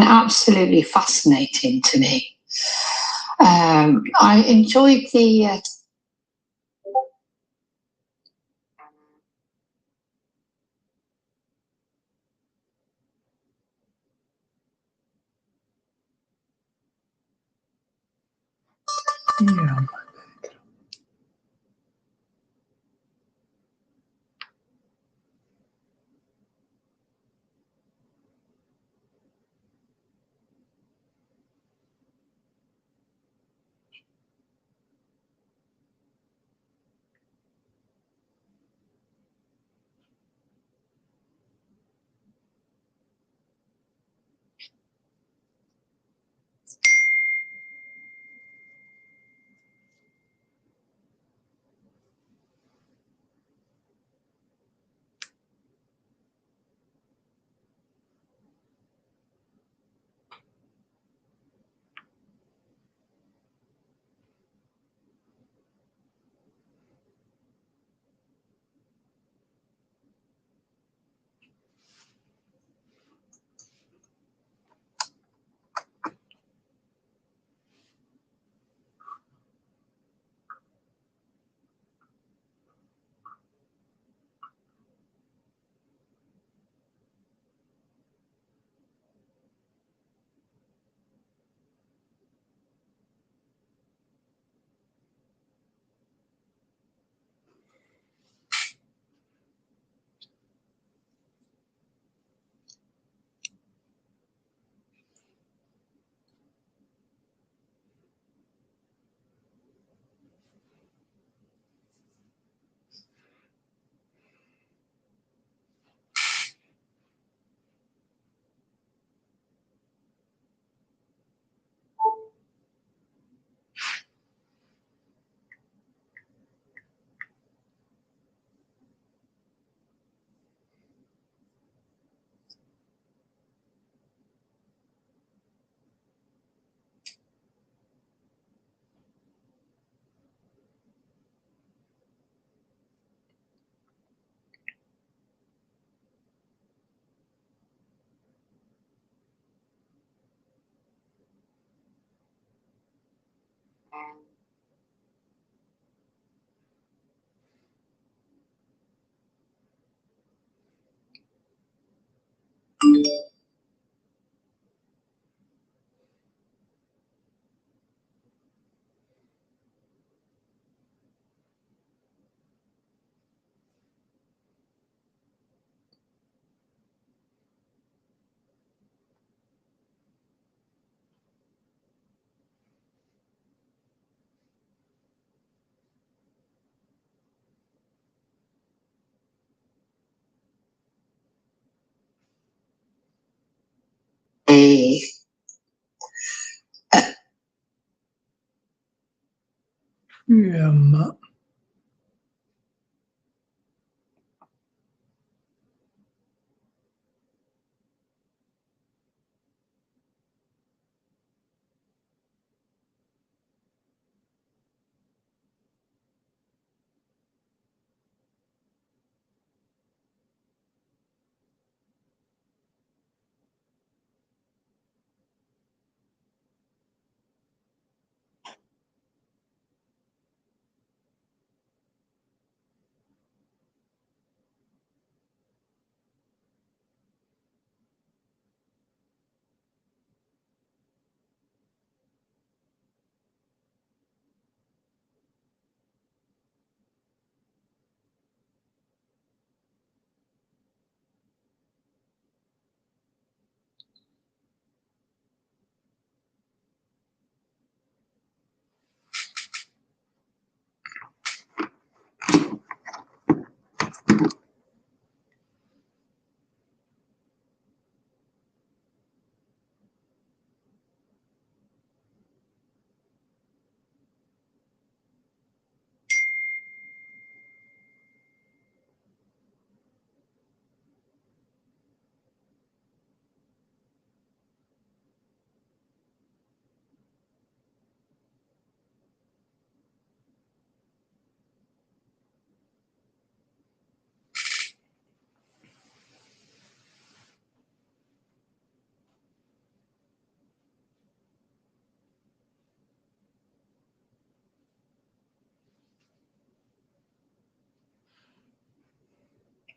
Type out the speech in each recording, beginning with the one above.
absolutely fascinating to me. I enjoyed the Yeah. Yeah.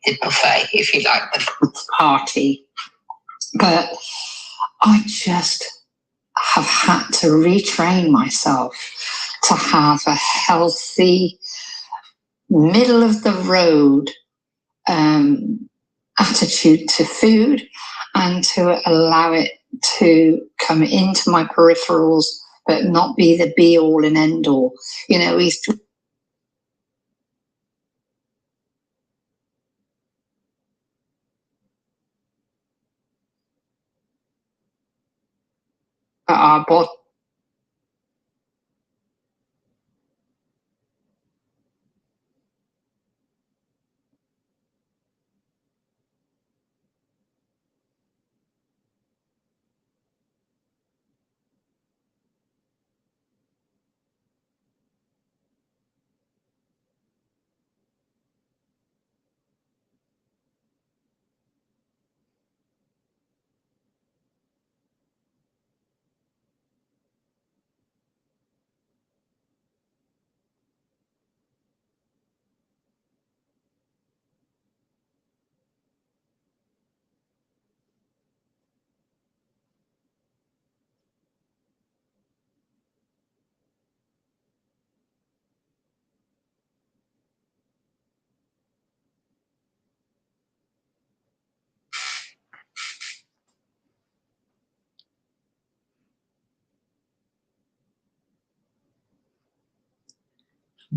the buffet, if you like, the party. But I just have had to retrain myself to have a healthy, middle of the road attitude to food, and to allow it to come into my peripherals, but not be the be all and end all. You know, our body.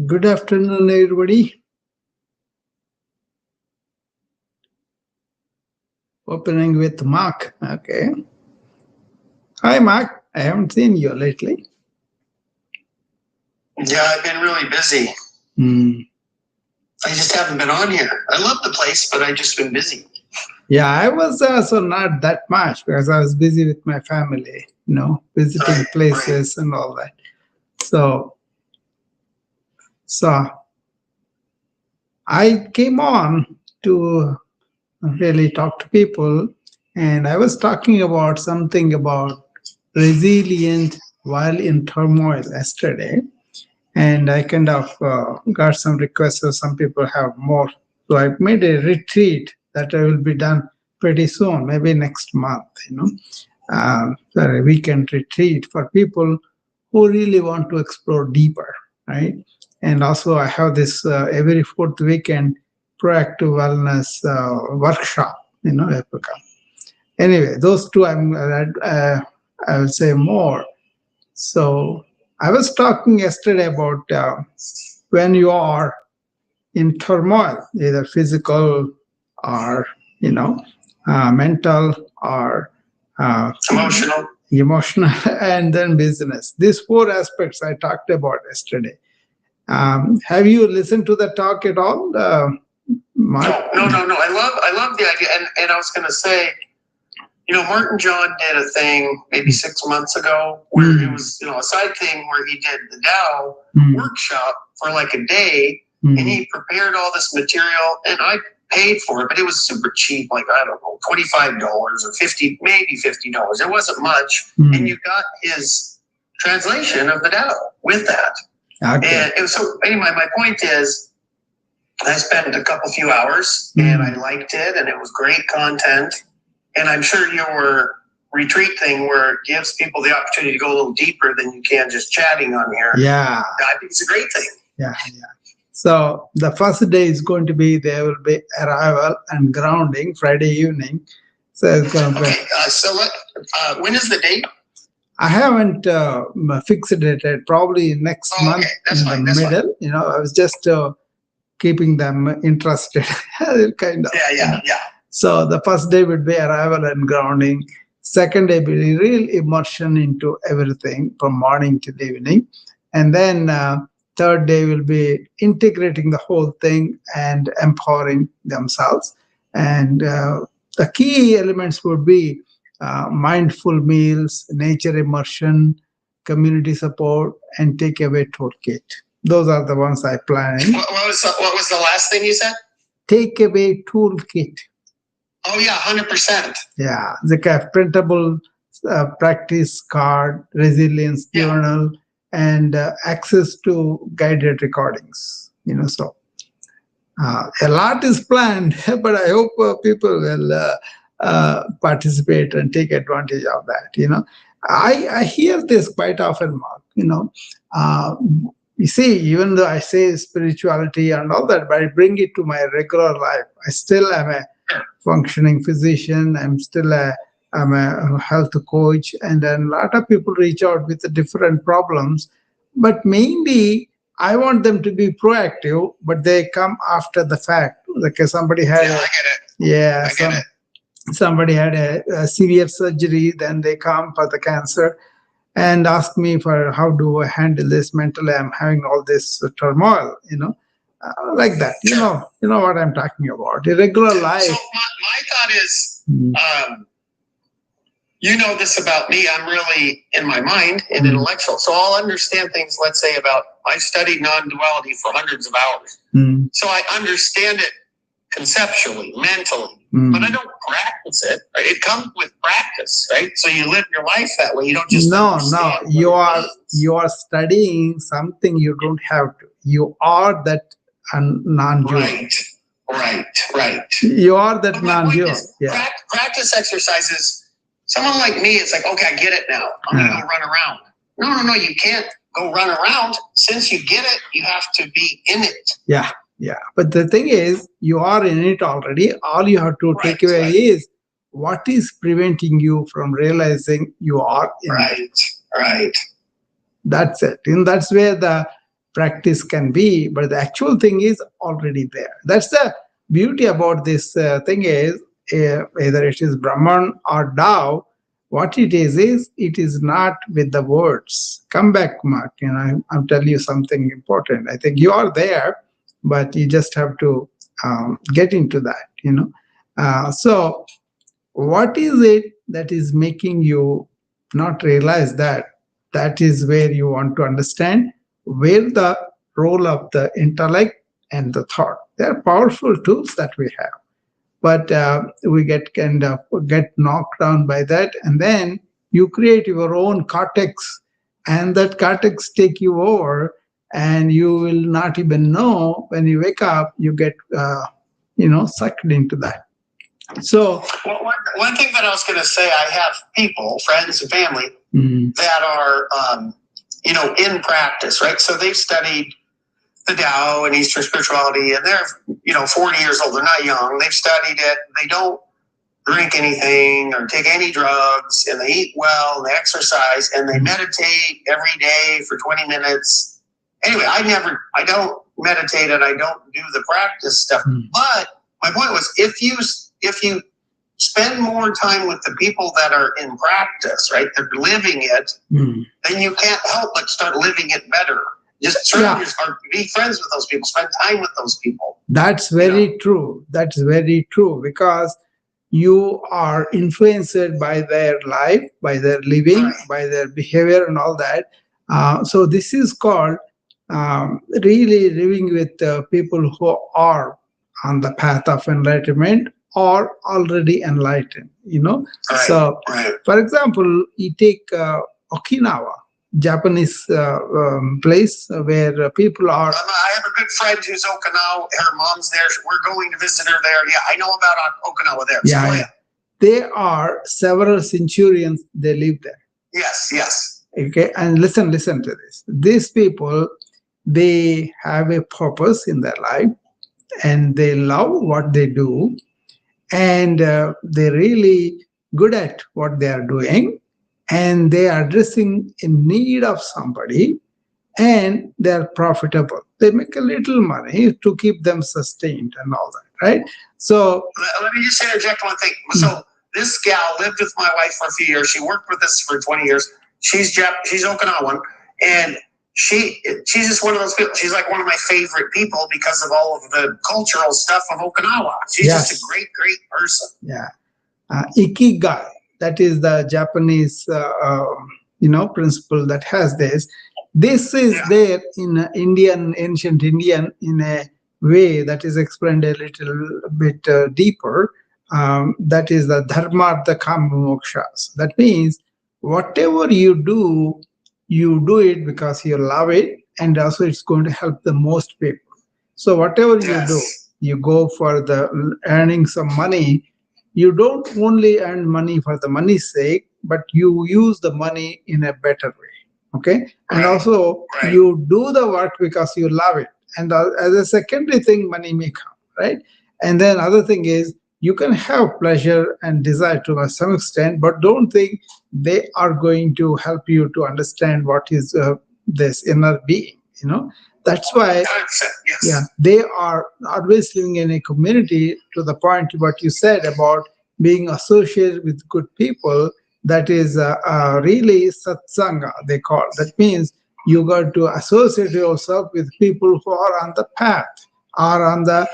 Good afternoon, everybody. Opening with Mark. Okay. Hi, Mark. I haven't seen you lately. Yeah, I've been really busy. I just haven't been on here. I love the place, but I've just been busy. Yeah, I was also not that much because I was busy with my family, visiting places and all that. So I came on to really talk to people, and I was talking about something about resilient while in turmoil yesterday. And I kind of got some requests, so some people have more. So I made a retreat that I will be done pretty soon, maybe next month, a weekend retreat for people who really want to explore deeper, right? And also I have this every fourth weekend proactive wellness workshop, Africa. Anyway, those two I will say more. So I was talking yesterday about when you are in turmoil, either physical or mental or emotional, and then business. These four aspects I talked about yesterday. Have you listened to the talk at all, Mark? No. I love the idea, and I was going to say, Martin John did a thing maybe 6 months ago where it was, a side thing where he did the Tao workshop for like a day, and he prepared all this material, and I paid for it, but it was super cheap, like, I don't know, $25 or $50, maybe $50. It wasn't much, and you got his translation of the Tao with that. Okay. And so anyway, my point is, I spent a few hours, and I liked it, and it was great content. And I'm sure your retreat thing where it gives people the opportunity to go a little deeper than you can just chatting on here. Yeah. I think it's a great thing. Yeah. So the first day is going to be, there will be arrival and grounding Friday evening. So it's going to be. When is the date? I haven't fixed it yet. Probably next month in the middle. I was just keeping them interested, kind of. Yeah. So the first day would be arrival and grounding. Second day will be real immersion into everything from morning to the evening. And then third day will be integrating the whole thing and empowering themselves. And the key elements would be mindful meals, nature immersion, community support, and takeaway toolkit. Those are the ones I plan. What was the last thing you said? Takeaway toolkit. Oh yeah, 100%. Yeah, the kind of printable practice card, resilience journal, and access to guided recordings. So A lot is planned, but I hope people will participate and take advantage of that. I hear this quite often, Mark. Uh, you see, even though I say spirituality and all that, but I bring it to my regular life. I still am a functioning physician. I'm a health coach, and then a lot of people reach out with different problems. But mainly, I want them to be proactive, but they come after the fact. Like somebody had, Yeah, I get it. yeah, I get it. somebody had a severe surgery, then they come for the cancer and ask me for how do I handle this mentally. I'm having all this turmoil, like that. You know what I'm talking about. Irregular So life. my thought is, Mm. you know this about me. I'm really, in my mind, an intellectual. So I'll understand things, let's say, I've studied non-duality for hundreds of hours. Mm. So I understand it conceptually, mentally, Mm. but I don't practice it. Right? It comes with practice, right? So you live your life that way. You don't just No, understand what you it are means. studying something you don't have to. You are that non-dual. Right. You are that But my point non-dual. is, Yeah. practice exercises. Someone like me, it's like, okay, I get it now. I'm gonna go run around. No, you can't go run around. Since you get it, you have to be in it. Yeah. But the thing is, you are in it already. All you have to take away is what is preventing you from realizing you are in it. Right. That's it. And that's where the practice can be. But the actual thing is already there. That's the beauty about this thing is either it is Brahman or Tao. What it is it is not with the words. Come back, Mark. I'm telling you something important. I think you are there, but you just have to get into that. So what is it that is making you not realize that is where you want to understand where the role of the intellect and the thought. They're powerful tools that we have, but we get knocked down by that, and then you create your own cortex, and that cortex take you over, and you will not even know. When you wake up, you get sucked into that. So well, one thing that I was going to say, I have people, friends and family, that are, in practice, right? So they've studied the Tao and Eastern spirituality, and they're, 40 years old. They're not young. They've studied it. They don't drink anything or take any drugs, and they eat well, and they exercise, and they meditate every day for 20 minutes. Anyway, I don't meditate, and I don't do the practice stuff. But my point was, if you spend more time with the people that are in practice, right? They're living it, then you can't help but start living it better. Just be friends with those people, spend time with those people. That's very true. That's very true, because you are influenced by their life, by their living, by their behavior and all that. So this is called really living with people who are on the path of enlightenment or already enlightened. So for example, you take Okinawa, Japanese place where people are. I have a good friend who's Okinawa. Her mom's there. We're going to visit her there. Yeah, I know about Okinawa there. Yeah. There are several centurions. They live there. Yes. Okay, and listen to this. These people, they have a purpose in their life, and they love what they do, and they're really good at what they are doing, and they are addressing a need of somebody, and they're profitable. They make a little money to keep them sustained and all that, right? So let me just interject one thing. So this gal lived with my wife for a few years. She worked with us for 20 years. She's Okinawan, and she's just one of those people. She's like one of my favorite people because of all of the cultural stuff of Okinawa. She's just a great person. Yeah. Ikigai, that is the Japanese principle that has this. This is there in ancient Indian, in a way that is explained a little bit deeper. That is the dharmartha kama mokshas. That means whatever you do it because you love it, and also it's going to help the most people. So whatever you do, you go for the earning some money, you don't only earn money for the money's sake, but you use the money in a better way. Okay. And also you do the work because you love it. And as a secondary thing, money may come, right? And then other thing is you can have pleasure and desire to some extent, but don't think they are going to help you to understand what is this inner being. That's why, yeah, they are always living in a community, to the point what you said about being associated with good people. That is really satsanga, they call. That means you got to associate yourself with people who are on the path, are on the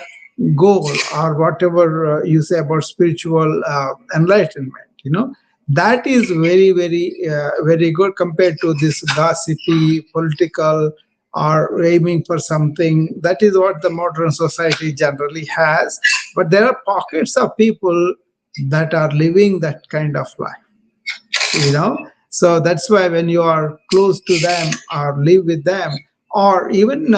goal, or whatever you say about spiritual enlightenment. That is very, very good compared to this gossipy, political, or aiming for something. That is what the modern society generally has. But there are pockets of people that are living that kind of life. So that's why when you are close to them or live with them, or even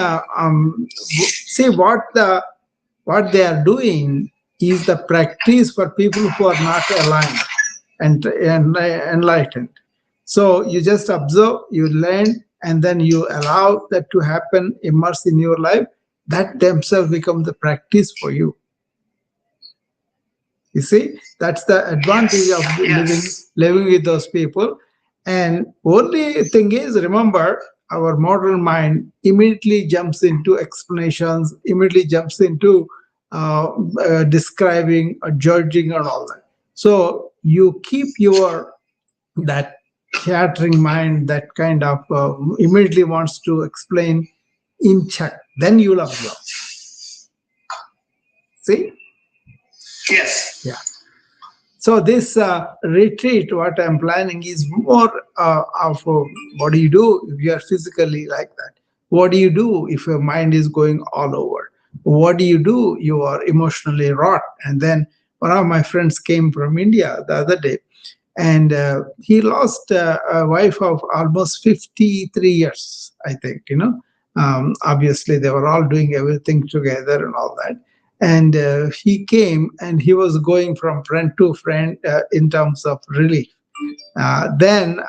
see what they are doing is the practice for people who are not aligned and enlightened. So you just observe, you learn, and then you allow that to happen, immerse in your life. That themselves become the practice for you. You see, that's the advantage of living with those people. And only thing is, remember, our modern mind immediately jumps into explanations, immediately jumps into describing, judging, and all that. So you keep your that chattering mind, that kind of immediately wants to explain, in check. Then you'll observe. See? Yes. Yeah. So this retreat, what I'm planning, is more of what do you do if you are physically like that? What do you do if your mind is going all over? What do you do? You are emotionally wrought. And then one of my friends came from India the other day, and he lost a wife of almost 53 years, I think. Obviously, they were all doing everything together and all that. And he came, and he was going from friend to friend in terms of relief. Then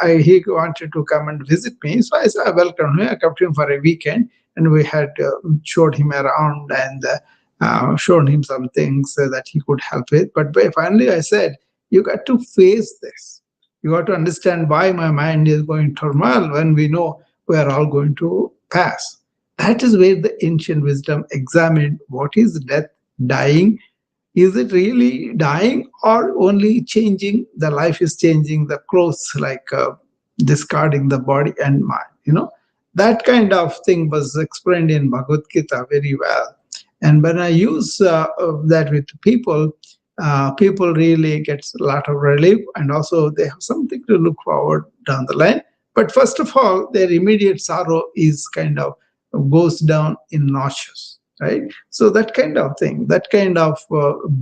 he wanted to come and visit me. So I said, I welcomed him. I kept him for a weekend, and we had showed him around and shown him some things that he could help with. But finally I said, you got to face this. You got to understand why my mind is going turmoil when we know we are all going to pass. That is where the ancient wisdom examined what is death, dying. Is it really dying or only changing? The life is changing the clothes, like discarding the body and mind. That kind of thing was explained in Bhagavad Gita very well. And when I use that with people, people really get a lot of relief, and also they have something to look forward down the line. But first of all, their immediate sorrow is kind of goes down in notches, right? So that kind of thing, that kind of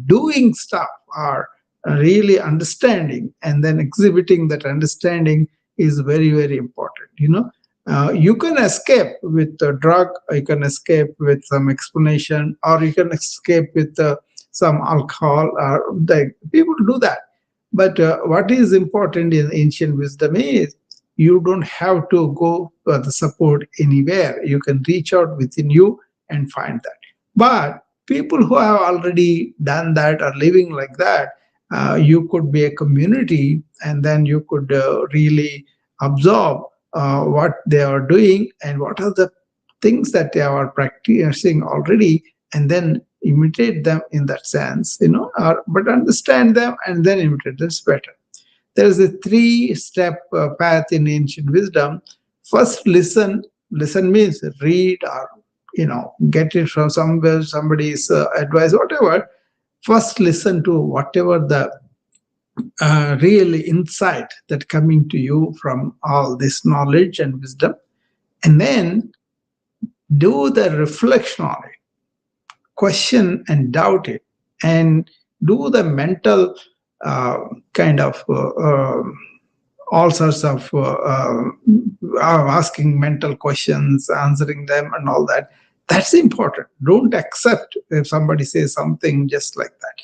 doing stuff, are really understanding, and then exhibiting that understanding is very, very important. You can escape with a drug, or you can escape with some explanation, or you can escape with some alcohol, or people do that. But what is important in ancient wisdom is you don't have to go for the support anywhere. You can reach out within you and find that. But people who have already done that are living like that, you could be a community, and then you could really absorb what they are doing and what are the things that they are practicing already, and then imitate them in that sense, but understand them and then imitate this better. There is a three-step path in ancient wisdom. First, listen. Listen means read, or get it from somewhere, somebody's advice, whatever. First, listen to whatever the real insight that coming to you from all this knowledge and wisdom, and then do the reflection on it, question and doubt it, and do the mental kind of all sorts of asking mental questions, answering them, and all that. That's important. Don't accept if somebody says something just like that.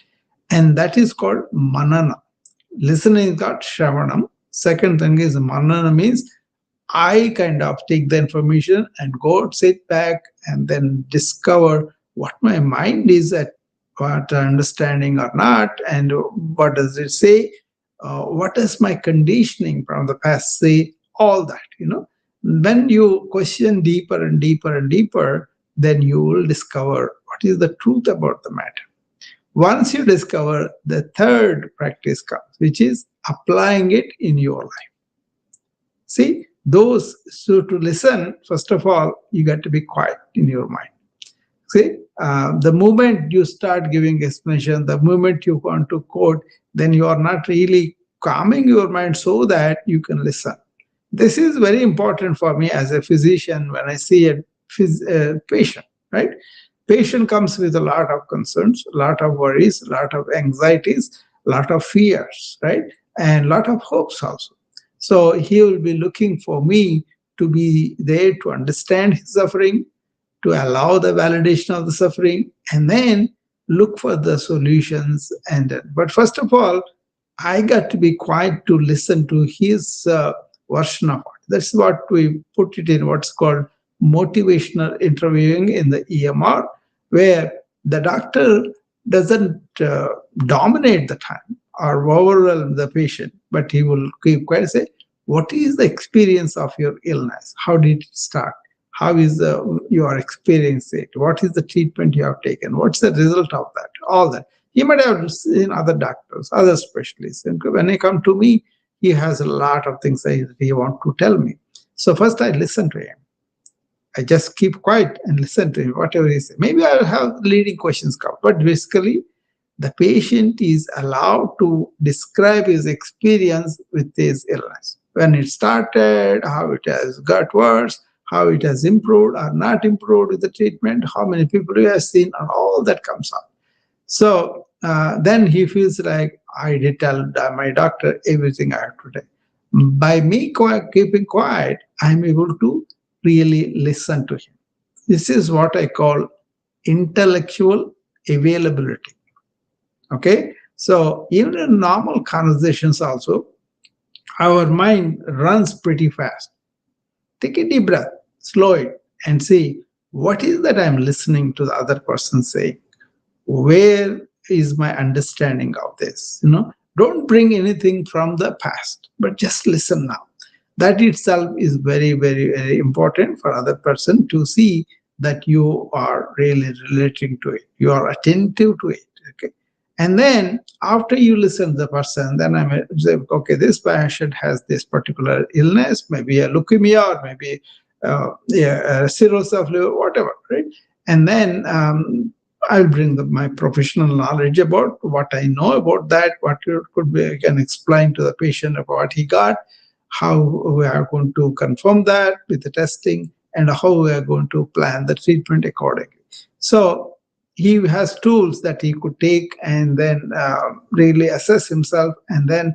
And that is called manana. Listening is called shravanam. Second thing is manana, means I kind of take the information and go sit back and then discover what my mind is at, what understanding or not, and what does it say, what is my conditioning from the past say, all that, When you question deeper and deeper and deeper, then you will discover what is the truth about the matter. Once you discover, the third practice comes, which is applying it in your life. See, so to listen, first of all, you got to be quiet in your mind. See, the moment you start giving explanation, the moment you want to quote, then you are not really calming your mind so that you can listen. This is very important for me as a physician when I see a patient, right? Patient comes with a lot of concerns, a lot of worries, a lot of anxieties, a lot of fears, right? And a lot of hopes also. So he will be looking for me to be there to understand his suffering, to allow the validation of the suffering, and then look for the solutions. But first of all, I got to be quiet to listen to his version of it. That's what we put it in what's called motivational interviewing in the EMR, where the doctor doesn't dominate the time or overwhelm the patient, but he will keep quiet and say, what is the experience of your illness? How did it start? How is you are experiencing it? What is the treatment you have taken? What's the result of that? All that. He might have seen other doctors, other specialists. And when he come to me, he has a lot of things that he wants to tell me. So first I listen to him. I just keep quiet and listen to him, whatever he says. Maybe I'll have leading questions come. But basically, the patient is allowed to describe his experience with his illness. When it started, how it has got worse, how it has improved or not improved with the treatment, how many people he has seen, and all that comes up. So then he feels like, I did tell my doctor everything I have to do. By me keeping quiet, I'm able to really listen to him. This is what I call intellectual availability. Okay, so even in normal conversations also, our mind runs pretty fast. Take a deep breath, slow it, and see what is that I'm listening to the other person saying. Where is my understanding of this? Don't bring anything from the past, but just listen now. That itself is very, very, very important for other person to see that you are really relating to it. You are attentive to it. Okay. And then after you listen to the person, then I may say, okay, this patient has this particular illness, maybe a leukemia or maybe cirrhosis of liver, whatever, right? And then I'll bring my professional knowledge about what I know about that, what could be, I can explain to the patient about what he got, how we are going to confirm that with the testing, and how we are going to plan the treatment accordingly. So he has tools that he could take and then really assess himself, and then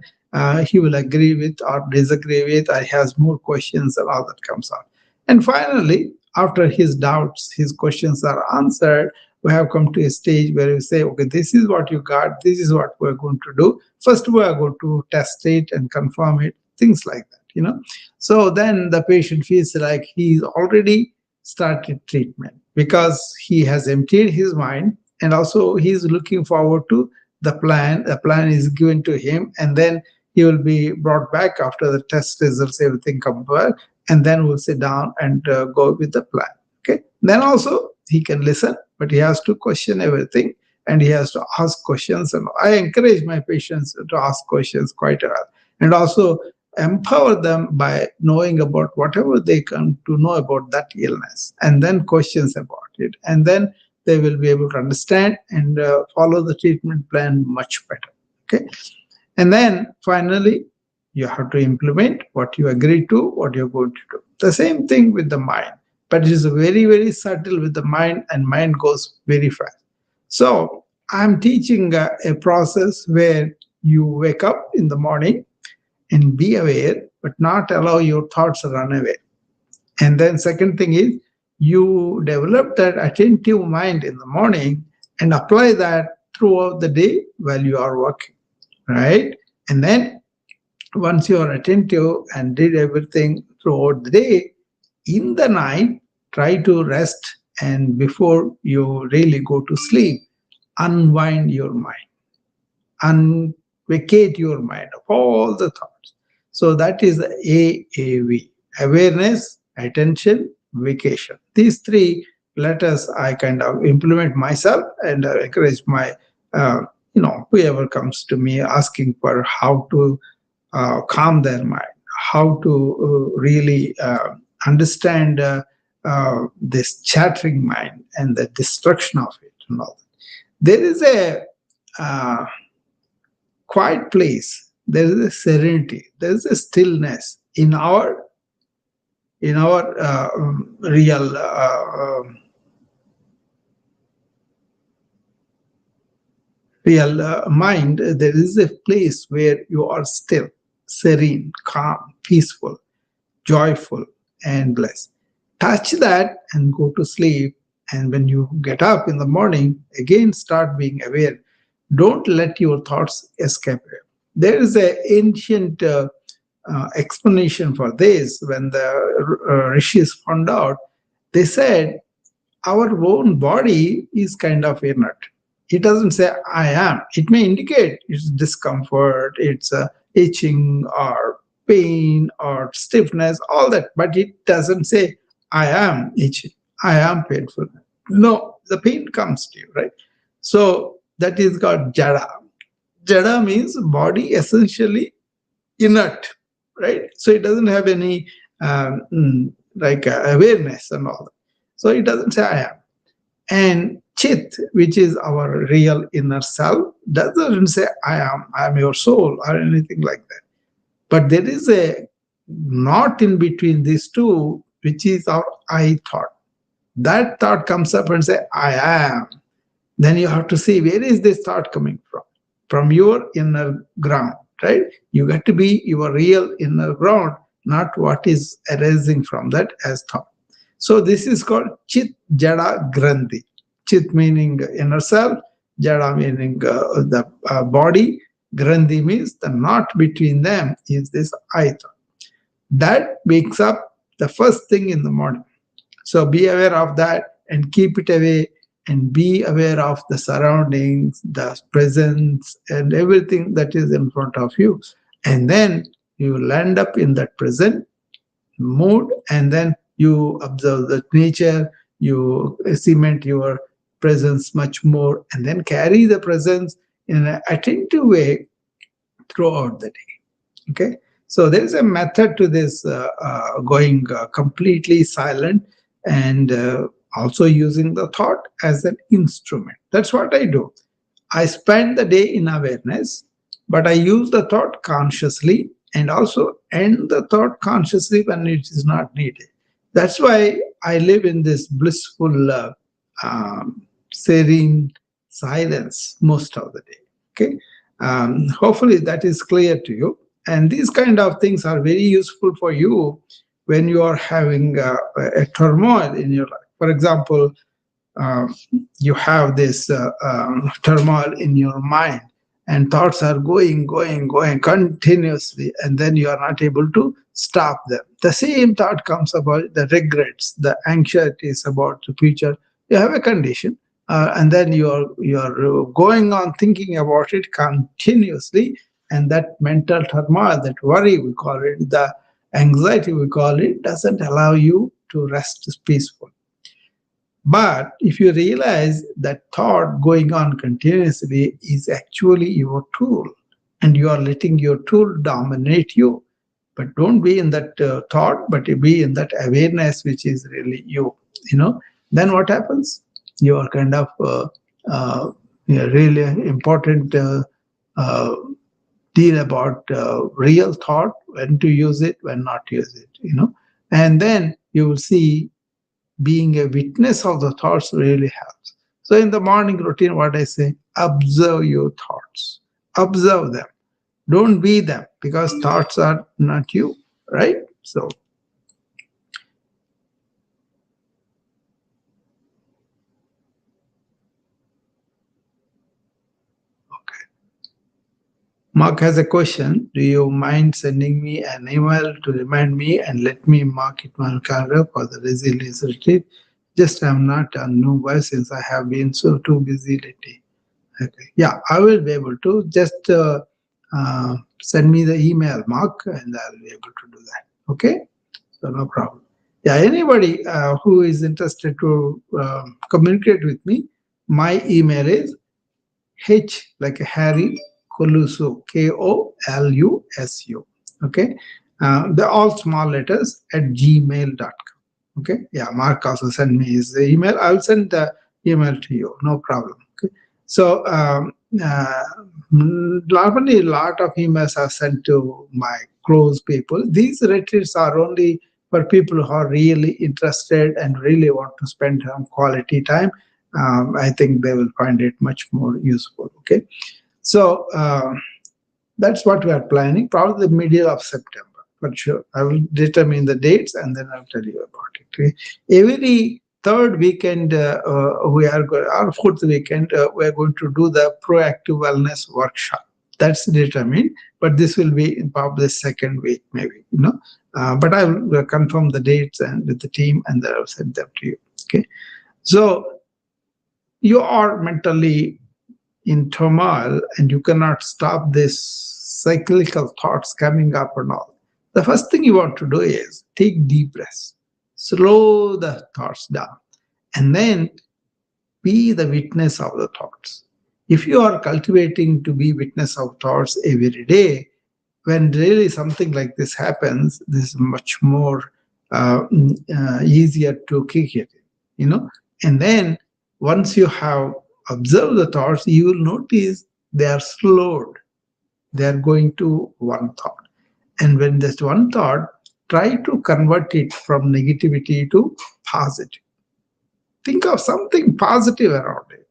he will agree with or disagree with, or he has more questions and all that comes out. And finally, after his doubts, his questions are answered, we have come to a stage where we say, okay, this is what you got, this is what we're going to do. First, we are going to test it and confirm it, things like that, So then the patient feels like he's already started treatment because he has emptied his mind, and also he's looking forward to the plan. The plan is given to him, and then he will be brought back after the test results, everything comes back, and then we'll sit down and go with the plan. Okay. Then also he can listen, but he has to question everything, and he has to ask questions. And I encourage my patients to ask questions quite a lot, and also empower them by knowing about whatever they come to know about that illness, and then questions about it, and then they will be able to understand and follow the treatment plan much better. Okay. And then finally, you have to implement what you agree to, what you're going to do. The same thing with the mind, but it is very, very subtle with the mind, and mind goes very fast. So I'm teaching a process where you wake up in the morning and be aware, but not allow your thoughts to run away. And then second thing is, you develop that attentive mind in the morning and apply that throughout the day while you are working, right? And then once you are attentive and did everything throughout the day, in the night, try to rest, and before you really go to sleep, unwind your mind, vacate your mind of all the thoughts. So that is the AAV: awareness, attention, vacation. These three letters I kind of implement myself, and encourage my, uh, whoever comes to me asking for how to calm their mind, how to really understand this chattering mind and the destruction of it and all. There is a uh, quiet place. There is a serenity. There is a stillness in our real mind. There is a place where you are still, serene, calm, peaceful, joyful, and blessed. Touch that and go to sleep. And when you get up in the morning, again start being aware. Don't let your thoughts escape you. There is an ancient explanation for this. When the rishis found out, they said our own body is kind of inert. It doesn't say I am. It may indicate it's discomfort, it's itching or pain or stiffness, all that, but it doesn't say I am itching, I am painful. No, the pain comes to you, right? So that is called jada. Jada means body essentially inert, right? So it doesn't have any awareness and all that. So it doesn't say I am. And Chit, which is our real inner self, doesn't say I am your soul or anything like that. But there is a knot in between these two, which is our I thought. That thought comes up and say, I am. Then you have to see, where is this thought coming from? From your inner ground, right? You got to be your real inner ground, not what is arising from that as thought. So this is called Chit Jada Grandhi. Chit meaning inner self, Jada meaning the body, Grandhi means the knot between them is this I thought. That wakes up the first thing in the morning. So be aware of that and keep it away, and be aware of the surroundings, the presence, and everything that is in front of you. And then you will end up in that present mood, and then you observe the nature, you cement your presence much more, and then carry the presence in an attentive way throughout the day. Okay, so there is a method to this, going completely silent, and also using the thought as an instrument. That's what I do. I spend the day in awareness, but I use the thought consciously, and also end the thought consciously when it is not needed. That's why I live in this blissful, serene silence most of the day. Okay, hopefully that is clear to you. And these kind of things are very useful for you when you are having a turmoil in your life. For example, uh, you have this turmoil in your mind, and thoughts are going continuously, and then you are not able to stop them. The same thought comes about the regrets, the anxieties about the future. You have a condition, and then you are going on thinking about it continuously, and that mental turmoil, that worry we call it, the anxiety we call it, doesn't allow you to rest peacefully. But if you realize that thought going on continuously is actually your tool, and you are letting your tool dominate you, but don't be in that thought, but be in that awareness, which is really you, then what happens? You are kind of really important uh, deal about real thought, when to use it, when not to use it. And then you will see being a witness of the thoughts really helps. So in the morning routine, what I say, observe your thoughts, observe them. Don't be them, because thoughts are not you, right? So Mark has a question. Do you mind sending me an email to remind me and let me mark it on calendar for the resilience retreat? Just I'm not on Mumbai since I have been so too busy lately. Okay. Yeah, I will be able to. Just send me the email, Mark, and I'll be able to do that. Okay? So no problem. Yeah, anybody who is interested to communicate with me, my email is H like Harry Kolusu, Kolusu. Okay. They're all small letters at gmail.com. Okay. Yeah, Mark also send me his email. I'll send the email to you. No problem. Okay. So normally a lot of emails are sent to my close people. These retreats are only for people who are really interested and really want to spend some quality time. I think they will find it much more useful. Okay, so that's what we are planning. Probably the middle of September for sure. I will determine the dates and then I'll tell you about it. Okay? Every third weekend, we are going, or fourth weekend, we are going to do the proactive wellness workshop. That's determined, but this will be in probably the second week, maybe. But I will confirm the dates and with the team, and then I'll send them to you. Okay, so you are mentally in turmoil and you cannot stop this cyclical thoughts coming up and all. The first thing you want to do is take deep breaths, slow the thoughts down, and then be the witness of the thoughts. If you are cultivating to be witness of thoughts every day, when really something like this happens, this is much more easier to kick it, you know. And then once you have observed the thoughts, you will notice they are slowed. They are going to one thought. And when there's one thought, try to convert it from negativity to positive. Think of something positive around it,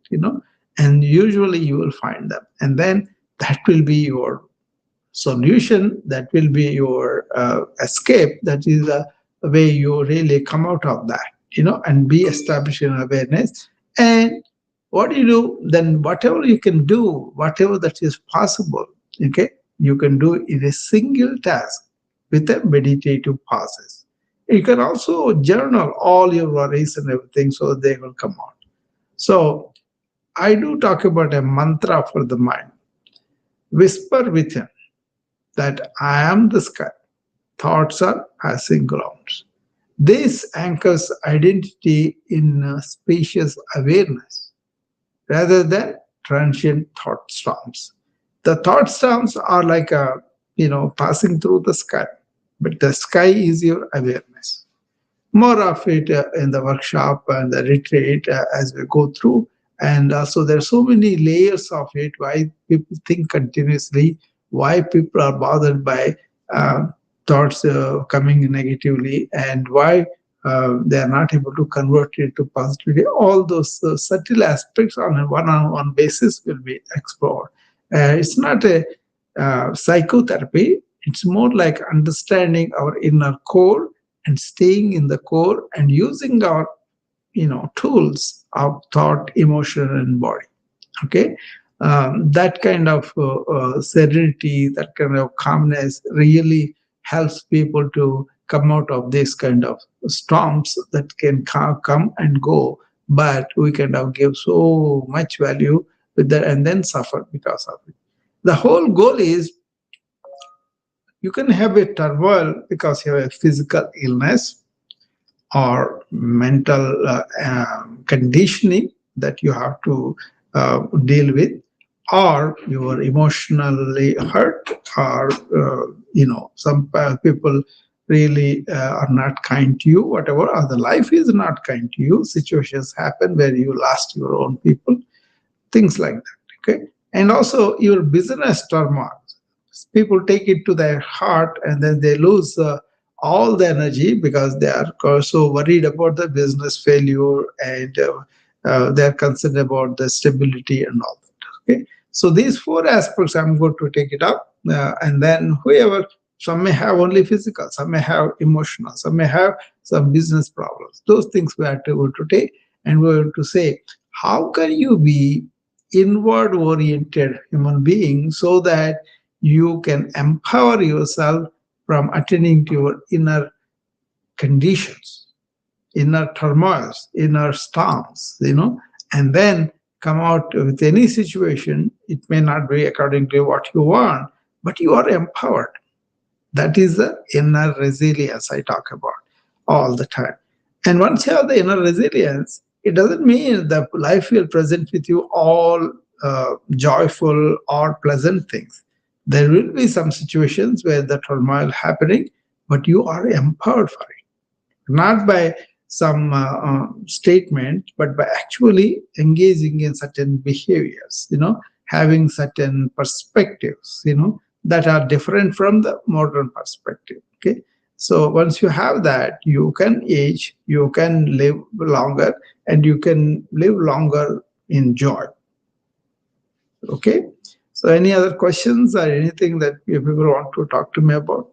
and usually you will find them. And then that will be your solution, that will be your escape. That is the way you really come out of that, and be established in awareness. And what do you do then? Whatever you can do, whatever that is possible, okay, you can do in a single task with a meditative process. You can also journal all your worries and everything so they will come out. So I do talk about a mantra for the mind. Whisper within that I am the sky. Thoughts are passing clouds. This anchors identity in spacious awareness rather than transient thought storms. The thought storms are like passing through the sky, but the sky is your awareness. More of it in the workshop and the retreat as we go through. And also, there are so many layers of it. Why people think continuously, why people are bothered by uh, thoughts coming negatively, and why they are not able to convert it to positivity. All those subtle aspects on a one-on-one basis will be explored. It's not a psychotherapy, it's more like understanding our inner core and staying in the core and using our tools of thought, emotion, and body. Okay, that kind of serenity, that kind of calmness really helps people to come out of this kind of storms that can come and go, but we kind of give so much value with that and then suffer because of it. The whole goal is you can have a turmoil because you have a physical illness or mental conditioning that you have to deal with, or you are emotionally hurt, or some people really are not kind to you, whatever, or the life is not kind to you. Situations happen where you lost your own people, things like that. Okay, and also your business turmoil. People take it to their heart and then they lose all the energy because they are so worried about the business failure, and they are concerned about the stability and all that. Okay, so these four aspects I'm going to take it up, and then whoever, some may have only physical, some may have emotional, some may have some business problems. Those things we are going to take, and we're going to say, how can you be inward oriented human being so that you can empower yourself from attending to your inner conditions, inner turmoils, inner storms, and then come out with any situation. It may not be according to what you want, but you are empowered. That is the inner resilience I talk about all the time. And once you have the inner resilience, it doesn't mean that life will present with you all joyful or pleasant things. There will be some situations where the turmoil happening, but you are empowered for it, not by some statement, but by actually engaging in certain behaviors, having certain perspectives, that are different from the modern perspective. Okay. So once you have that, you can age, you can live longer, and you can live longer in joy. Okay. So any other questions or anything that you people want to talk to me about?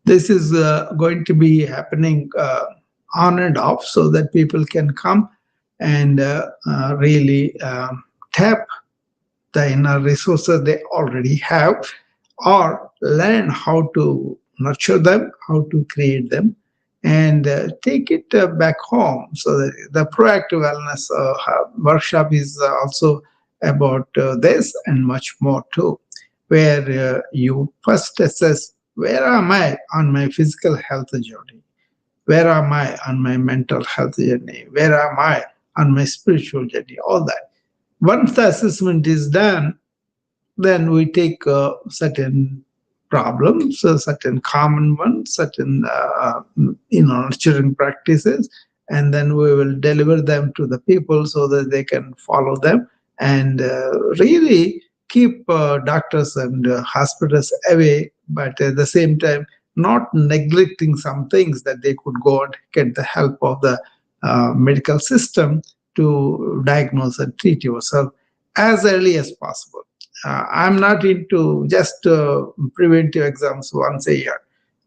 This is going to be happening on and off so that people can come and really tap the inner resources they already have, or learn how to nurture them, how to create them, and take it back home. So the proactive wellness workshop is also about this and much more too, where you first assess, where am I on my physical health journey? Where am I on my mental health journey? Where am I on my spiritual journey? All that. Once the assessment is done, then we take certain problems, certain common ones, certain nurturing practices, and then we will deliver them to the people so that they can follow them and really keep doctors and hospitals away, but at the same time not neglecting some things that they could go and get the help of the medical system to diagnose and treat yourself as early as possible. I'm not into just preventive exams once a year.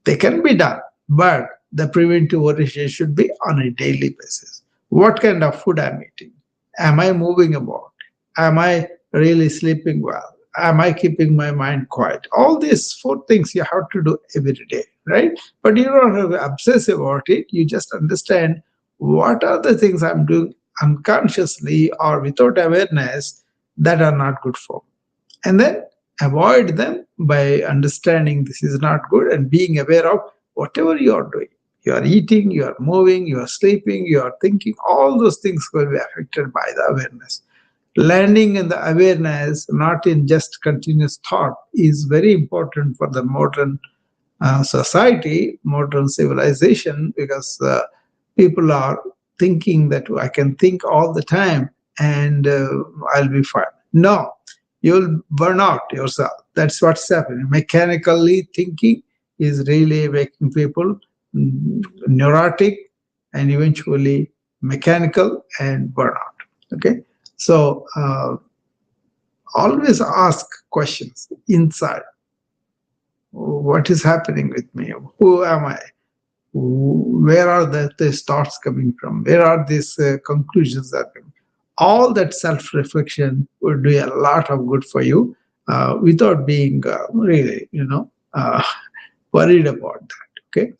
They can be done, but the preventive orientation should be on a daily basis. What kind of food I'm eating? Am I moving about? Am I really sleeping well? Am I keeping my mind quiet? All these four things you have to do every day, right? But you don't have to obsess about it. You just understand what are the things I'm doing unconsciously or without awareness that are not good for me, and then avoid them by understanding this is not good and being aware of whatever you are doing. You are eating, you are moving, you are sleeping, you are thinking, all those things will be affected by the awareness. Landing in the awareness, not in just continuous thought, is very important for the modern society, modern civilization, because people are thinking that I can think all the time and I'll be fine. No, you'll burn out yourself. That's what's happening. Mechanically thinking is really making people neurotic and eventually mechanical and burnout. Okay, so always ask questions inside. What is happening with me? Who am I? Where are these thoughts coming from? Where are these conclusions that coming? All that self-reflection will do a lot of good for you without being really, worried about that. Okay,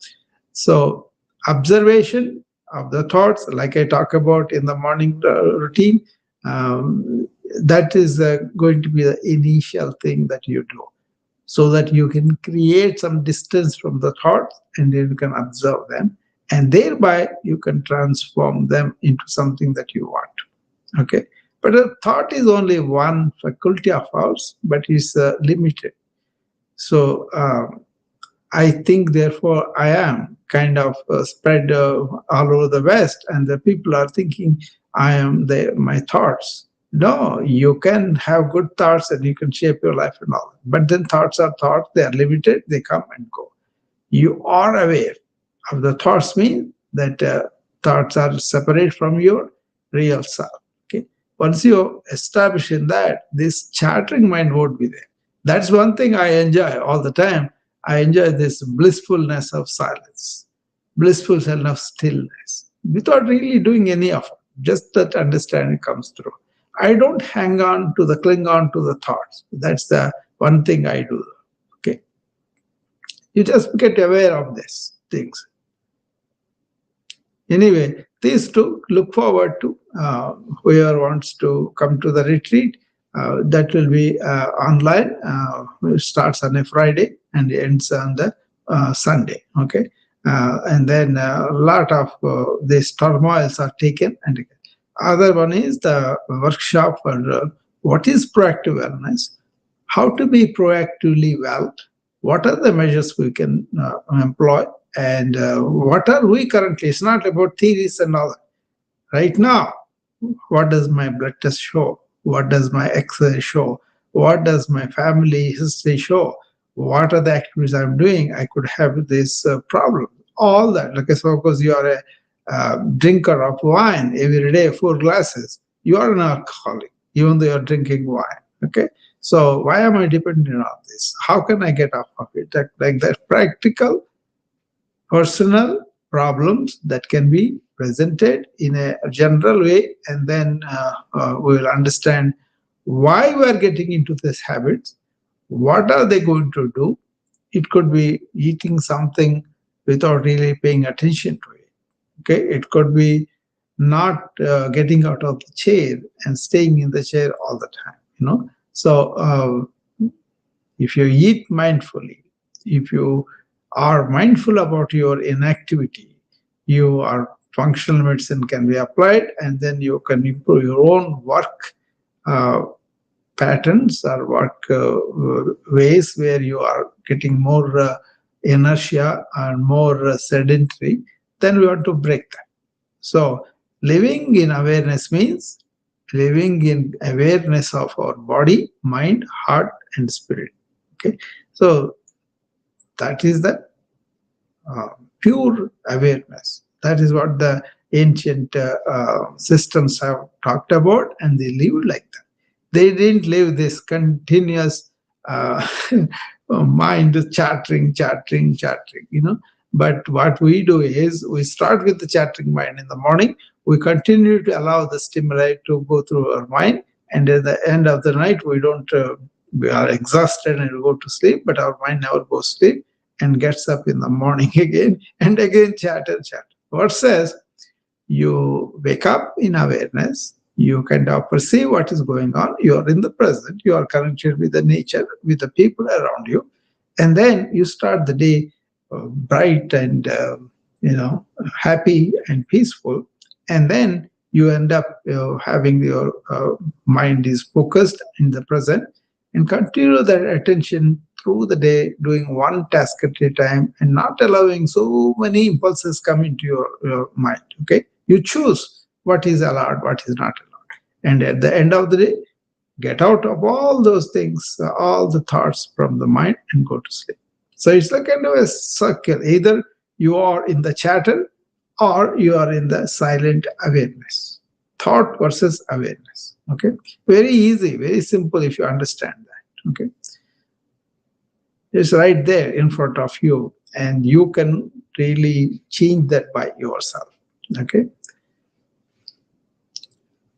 so observation of the thoughts, like I talk about in the morning routine, that is going to be the initial thing that you do, so that you can create some distance from the thoughts and then you can observe them, and thereby you can transform them into something that you want. Okay, but a thought is only one faculty of ours, but is limited. So I think, therefore I am kind of spread all over the West, and the people are thinking I am my thoughts. No, you can have good thoughts and you can shape your life and all. But then thoughts are thoughts, they are limited, they come and go. You are aware of the thoughts, mean that thoughts are separate from your real self. Okay. Once you establish in that, this chattering mind won't be there. That's one thing I enjoy all the time. I enjoy this blissfulness of silence, blissfulness of stillness, without really doing any of it. Just that understanding comes through. I don't cling on to the thoughts. That's the one thing I do. Okay. You just get aware of these things. Anyway, these two, look forward to whoever wants to come to the retreat. That will be online. It starts on a Friday and ends on the Sunday. Okay, and then a lot of these turmoils are taken. And other one is the workshop for what is proactive wellness, how to be proactively well, what are the measures we can employ, and what are we currently. It's not about theories and all that. Right now, what does my blood test show? What does my X-ray show? What does my family history show? What are the activities I'm doing? I could have this problem. All that. Like suppose you are a drinker of wine every day, 4 glasses. You are an alcoholic, even though you are drinking wine. Okay. So why am I dependent on this? How can I get off of it? Like that practical personal problems that can be presented in a general way, and then we will understand why we are getting into these habits, what are they going to do. It could be eating something without really paying attention to it. Okay, it could be not getting out of the chair and staying in the chair all the time, so if you eat mindfully, if you are mindful about your inactivity, your functional medicine can be applied, and then you can improve your own work uh, patterns or work ways where you are getting more inertia and more sedentary. Then we want to break that. So living in awareness means living in awareness of our body, mind, heart, and spirit. Okay, so that is the uh, pure awareness. That is what the ancient systems have talked about, and they lived like that. They didn't live this continuous uh, mind chattering, chattering, chattering, But what we do is we start with the chattering mind in the morning. We continue to allow the stimuli to go through our mind, and at the end of the night, we don't. We are exhausted and we go to sleep, but our mind never goes to sleep and gets up in the morning again and again chatter, chatter. What says you wake up in awareness, you kind of perceive what is going on, you are in the present, you are connected with the nature, with the people around you, and then you start the day bright and happy and peaceful, and then you end up having your mind is focused in the present, and continue that attention through the day, doing one task at a time and not allowing so many impulses come into your mind. Okay, you choose what is allowed, what is not allowed, and at the end of the day, get out of all those things, all the thoughts from the mind, and go to sleep. So it's like kind of a circle. Either you are in the chatter or you are in the silent awareness. Thought versus awareness. Okay, very easy, very simple if you understand that. Okay, it's right there in front of you, and you can really change that by yourself. Okay,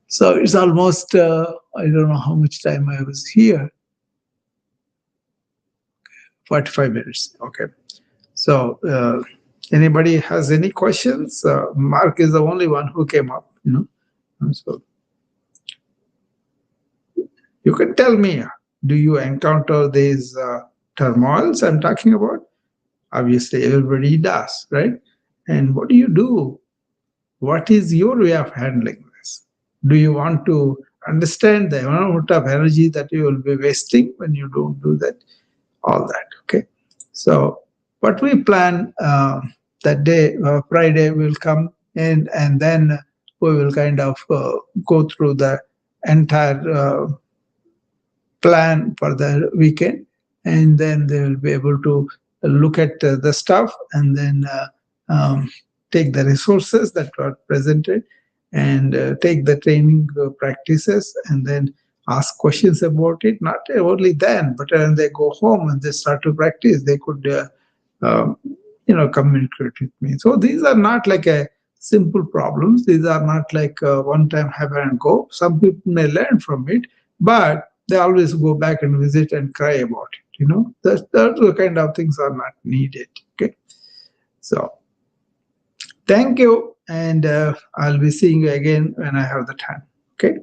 so it's almost I don't know how much time I was here. 45 minutes. Okay. So anybody has any questions? Mark is the only one who came up, So you can tell me, do you encounter these turmoils I'm talking about? Obviously, everybody does, right? And what do you do? What is your way of handling this? Do you want to understand the amount of energy that you will be wasting when you don't do that? All that. Okay. So what we plan that day, Friday, will come in, and then we will kind of go through the entire plan for the weekend, and then they will be able to look at the stuff, and then take the resources that were presented, and take the training practices, and then ask questions about it, not only then, but when they go home and they start to practice, they could um, communicate with me. So these are not like a simple problems. These are not like one time have and go. Some people may learn from it, but they always go back and visit and cry about it. That the kind of things are not needed. Okay, so thank you, and I'll be seeing you again when I have the time. Okay.